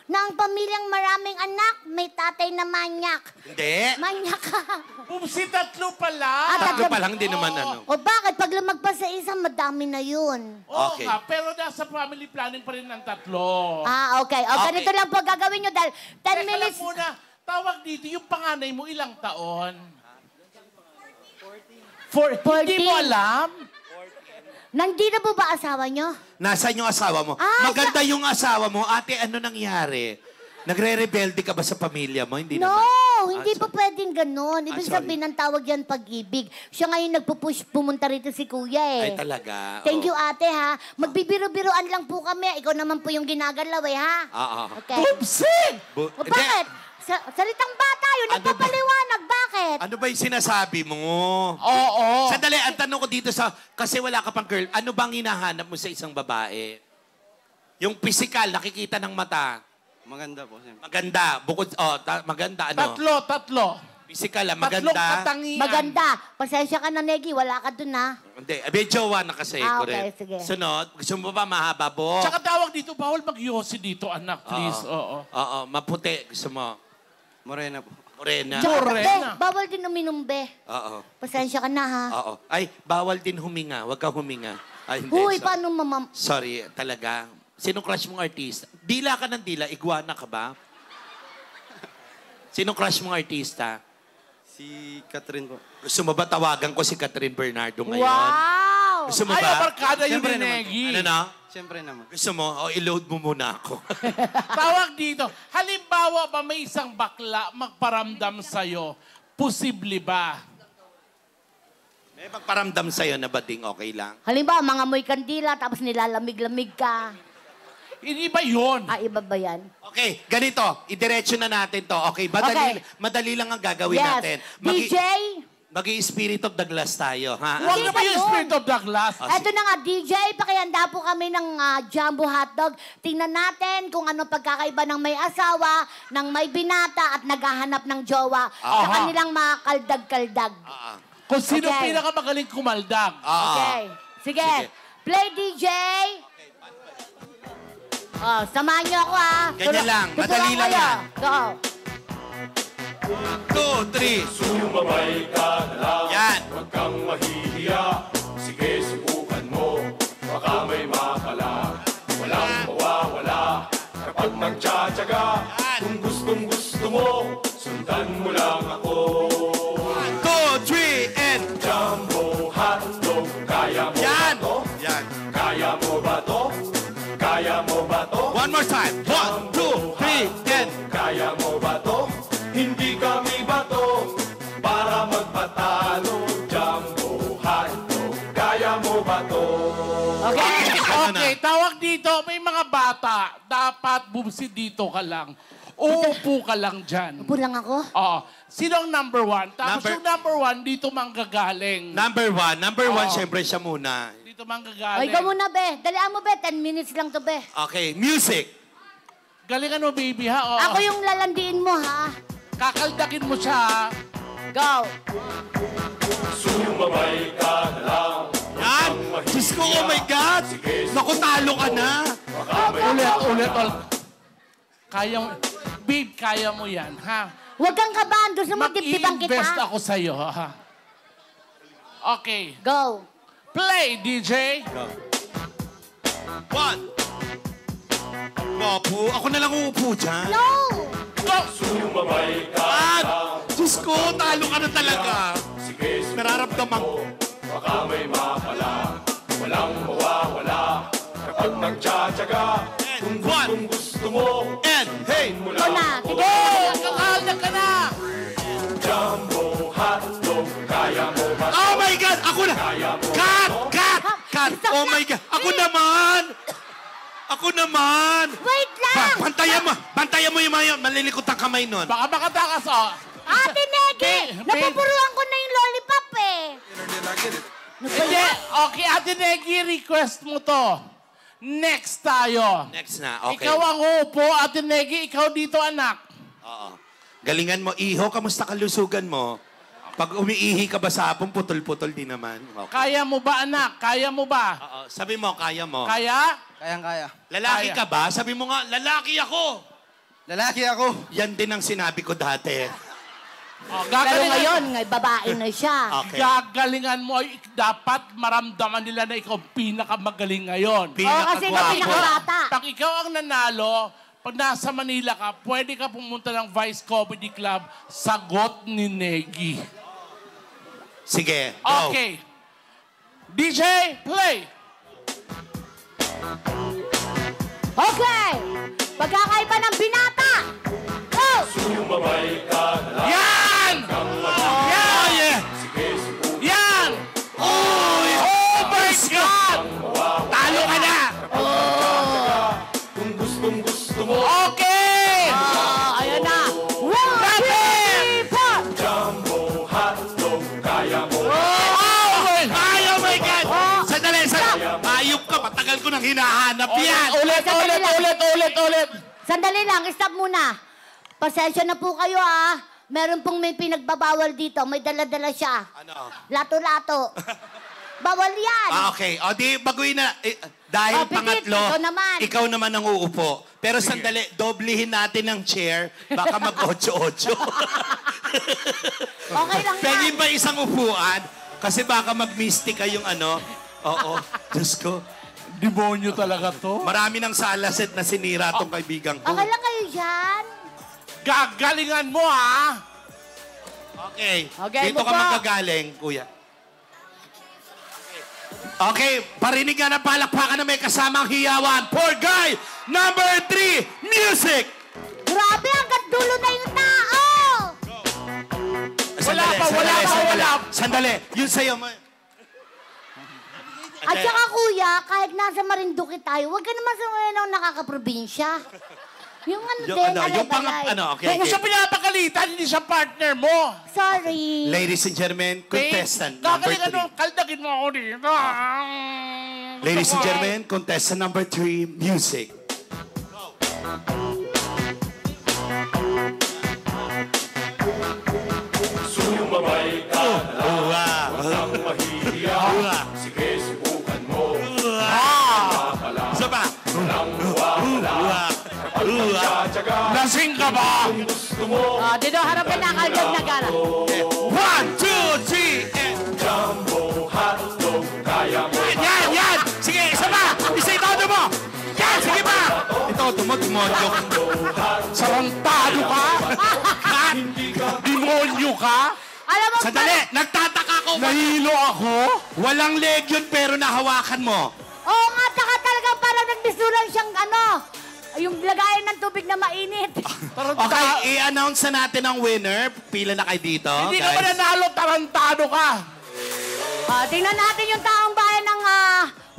Na ang pamilyang maraming anak, may tatay na manyak. Hindi. Manyak ka. Pupsi, tatlo pala. Tatlo pa lang, hindi naman ano. O bakit? Pag lumagpas sa isa, madami na yun. Oo Okay. nga, pero nasa family planning pa rin ng tatlo. Okay. O, Okay. ganito lang po gagawin nyo dahil 10 Teka minutes. lang muna, tawag dito, yung panganay mo ilang taon? 14. Hindi mo 14. alam? Nandito po ba asawa nyo? Nasaan yung asawa mo? Maganda yung asawa mo. Ate, ano nangyari? Nagre-rebelde ka ba sa pamilya mo? Hindi No, naman. hindi po pwedeng ganun. Ibig sorry. sabihin ng tawag yan pag-ibig. Siya ngayon nagpupush, pumunta rito si kuya eh. Ay, talaga. Thank Oh. you, ate, ha? Magbibiro-biroan lang po kami. Ikaw naman po yung ginagalaw, eh, ha? Oo. Okay. Pupsi! O, bakit? Salitang bata yun. Ano ba? Nagpapaliwanag. Bakit? Ano ba yung sinasabi mo? Oo. Sandali, ang tanong ko dito kasi wala ka pang girl, ano bang hinahanap mo sa isang babae? Yung physical, nakikita ng mata. Maganda po, siyempre. Maganda. Maganda ano? Tatlo. Physical, Tatlong maganda. katangian. Maganda. Pasensya ka na, Negi. Wala ka dun, ha? Hindi, may jowa na kasi. Okay, correct. sige. Sunod, gusto mo ba mahaba po? Tsaka tawag dito, bawal mag-yosi dito, anak, please. Oo. Oo, maputi. Gusto mo? Morena po. Morena. Tsaka, Morena. bawal din uminom, be. Oo. Pasensya ka na, ha? Oo. Ay, bawal din huminga. Huwag ka huminga. Ay, hindi. Huy, sorry. paano mamam... Sorry, talaga. Sino crush mong artista? Dila ka ng dila, iguana ka ba? Sino crush mong artista? Si Catherine po. Gusto mo ba tawagan ko si Catherine Bernardo ngayon? Wow! Gusto mo Ay, ba? barkada yun Siyempre ni naman. Negi. Ano na? Siyempre naman. Gusto mo? O, i-load mo muna ako. Tawag dito. Halimbawa ba may isang bakla magparamdam sa'yo, posible ba? May magparamdam sa'yo na bading okay lang? Halimbawa, mga moy kandila, tapos nilalamig-lamig ka. Iba yun. Ah, iba ba yan? Okay, ganito. Idiretso na natin to. Okay, Okay. madali lang ang gagawin Yes. natin. DJ? Mag-i-spirit of the glass tayo, ha? Huwag Hindi naman yung ganun. Spirit of Douglas. Eto na nga, DJ, pakihanda po kami ng jumbo hotdog. Tingnan natin kung ano pagkakaiba ng may asawa, ng may binata at naghahanap ng jowa sa Aha. kanilang mga kaldag-kaldag. Kung sino Okay. pinakamagaling kumaldag. Okay. Sige. Sige. Play, DJ. Oh, samahan niyo ako, ha. Ganyan lang. Madali lang yan. Go. 2, 3. Sumabay ka na lang, Yan. huwag kang mahihiya. Sige, subukan mo, baka may makala. Walang mawawala kapag nagtsatsaga. Kung gustong gusto mo, sundan mo lang ako. 1, 2, 3, and... Jumbo hotdog, kaya mo Yan. ba to? Yan. Kaya mo ba to? Kaya mo ba to? One more time. 1, 2, 3, and... Kaya mo ba to? Hindi kami bato para magpatalo. Jumbo hotdog, kaya mo ba to? Okay. Okay, tawag dito. May mga bata. Dapat bumsi dito ka lang. Uupo ka lang dyan. Upo lang ako. Oo. Sino ang number 1? Tapos Number- yung number 1, dito manggagaling. Number 1. Number 1, Oo. syempre siya muna. Dito O, manggagaling. ikaw muna, be. Dalian mo, be. 10 minutes lang to, be. Okay, music. Galingan mo, baby, ha? Oo. Ako yung lalandiin mo, ha? Kakaldakin mo siya, ha? Go. Sumabay ka na lang. Yan. Diyos ko, oh my God. Naku, talo ka na. Ulit. Kaya mo, babe, kaya mo yan, ha? Huwag kang kabahan. Gusto mo, dibdibang Mag-i-invest kita. ako sa'yo, ha? Okay. Go. Play, DJ. 1. Opo, ako na lang uupo dyan. No. Go! Sumabay ka Yan. Diyos ko, talo ka na talaga. Sige, Nararamdaman ko. baka may makala. Walang mawawala kapag nagtsatsaga. Kung gustong gusto mo, And, hey. mo Ito lang na. ako. Sige. Kakaldag ka na! Jumbo hotdog, kaya mo ba? Oh my God, ako na. Cut! Cut! Oh my God, ako naman. Ako naman. Wait lang. Bantayan mo yung mga malilikot ang kamay nun. Baka makatakas, oh. Ate Negi, napupuruan ko na yung lollipop, eh. Hindi, okay, Ate Negi, request mo to. Next tayo. Next na, okay. Ikaw ang uupo, Ate Negi, ikaw dito, anak. Oo. Galingan mo. Iho, kamusta kalusugan mo? Pag umiihi ka ba sa hapon, putol-putol din naman. Okay. Kaya mo ba, anak? Kaya mo ba? Oo, sabi mo, kaya mo. Kaya? Kayang-kaya. Lalaki Kaya. ka ba? Sabi mo nga, lalaki ako. Lalaki ako. Yan din ang sinabi ko dati. Oh, Pero ngayon, babae na siya. Okay. Gagalingan mo, dapat maramdaman nila na ikaw pinakamagaling ngayon. Oo, kasi ikaw Pinakagwapo. pinakabata. Pag ikaw ang nanalo, pag nasa Manila ka, pwede ka pumunta ng Vice Comedy Club, sagot ni Negi. Sige, go. Okay. DJ, play! Okay. Pagkakaiba ng binata. Go. Sumabay ka na lang. Yan! Oh, yeah. Yan! Oh my God! Talo ka na. Kung gustong gusto mo, Okay! Oh, ayun na. 1, 2, 3, 4. jumbo hotdog, kaya mo ba? Ay, oh my God. Sandali. Ayop ka, matagal ko nang hinahanap yan. Ulit! Sandali lang, stop muna. Pasensya na po kayo, ah. Meron pong may pinagbabawal dito. May dala-dala siya. Ano? Lato-lato. Bawal yan. Okay. O di, baguhin na. Dahil Oh, Pipit, pangatlo, ikaw naman. ang uupo. Pero sandali, doblehin natin ang chair. Baka mag-8-8. Okay lang yan. Pwede ba isang upuan? Kasi baka mag-mystic kayong ano. Oo. Diyos ko. Demonyo talaga to. Marami ng salaset na sinira tong kaibigan ko. Okay lang kayo dyan. Gagalingan mo, ha? Okay. Okay, Dito ka mo po. magagaling, kuya. Okay, parinig nga ng palakpakan na may kasamang hiyawan. Poor guy, number 3, music! Grabe, hanggang dulo na yung tao. Wala pa. Sandali. Yun sa'yo. At saka kuya, kahit nasa Marinduque tayo, huwag ka naman sabihin ng nakakaprobinsya. Yung ano Yung din, ano, yung pang, alay-alay. ano, okay. Kung siya pinapagalitan, hindi siya partner mo. Sorry. Ladies and gentlemen, contestant number Kakaling ano, 3. kaldagin mo ako dito. Ladies and gentlemen, contestant number 3, music. Sumabay ka na lang, huwag kang mahihiya. Sige, subukan mo. Isa pa. Walang mawawala. Kapag nagtsatsaga, Lasing ka ba? kung gusto mo. Dito harapin na kaldag na gara. 1, 2, 3, and... Jumbo hotdog, kaya mo. Yan! Sige, isa pa! Isa itodo mo! Yan! Sige pa! Itodo mo, demonyo. Sarantado ka? Demonyo ka? Alam mo, Sandali! Nagtataka ko! Nahilo ako? Walang leg yun pero nahawakan mo. Oo nga, taka talaga parang nagbisulan siyang ano, yung lagayan ng tubig na mainit. Okay, i-announce na natin ang winner. Pila na kayo dito, Hindi ka guys. ba nanalo, tarantado ka? Tingnan natin yung taong bayan ng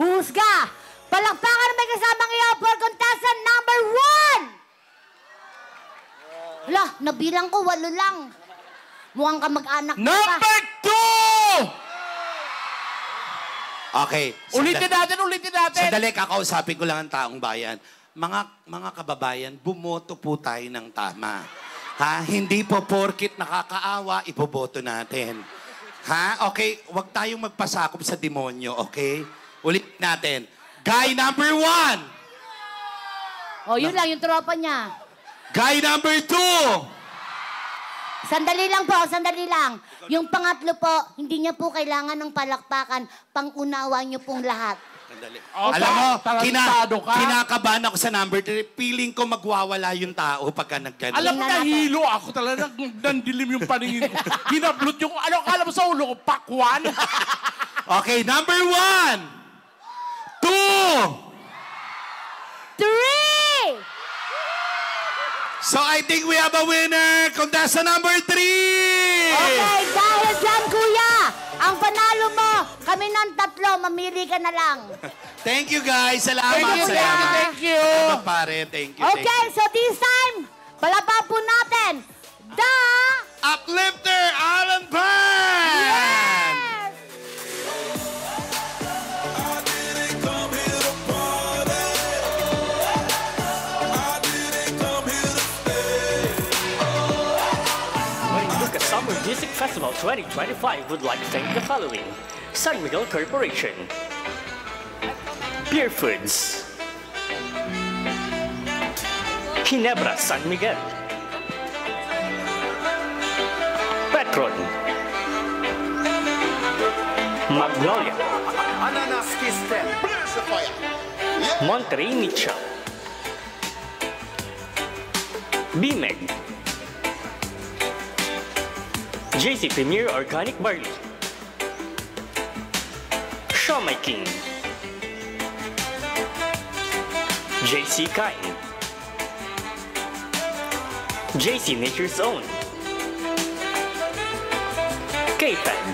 husga. Palakpakan na may kasamang iyo for contestant number 1! Hala, nabilang ko, 8 lang. Mukhang kamag-anak ka pa. Number 2! Okay. Ulitin natin. Sandali, kakausapin ko lang ang taong bayan. Mga kababayan, bumoto po tayo ng tama. Ha? Hindi po porkit nakakaawa, iboboto natin. Ha? Okay, huwag tayong magpasakop sa demonyo, okay? Ulit natin. Guy number 1! Oh, yun lang, yung tropa niya. Guy number 2! Sandali lang po, sandali lang. Yung pangatlo po, hindi niya po kailangan ng palakpakan. Pang-unawa niyo pong lahat. Alam mo, tarantado ka? kinakabahan ako sa number 3. Feeling ko magwawala yung tao pagka nagkano. Alam mo, nahilo ako talaga. Nandilim yung paningin ko. Hinablot yung, ano akala mo sa ulo ko? Pakwan? Okay, number 1! 2! 3! So I think we have a winner. Contestant number 3! Okay, dahil dyan, kuya, ang panalo mo, kami ng 3, mamili ka na lang. Thank you guys. Salamat. Thank you, Salamat. Thank you. Salamat, pare. Thank you. Okay, so this time, palapa po natin, the... Uplifter Alan Pan! Yes! Marinduque Summer Music Festival 2025 would like to thank the following: San Miguel Corporation, Beer Foods, Ginebra San Miguel, Petron, Magnolia, Ananas Kiss 10. Bless the fire. Monterey Mitchell, BMEG, JC Premier Organic Barley, Shaw My King, JC Kind, JC Nature's Own, K-Pads,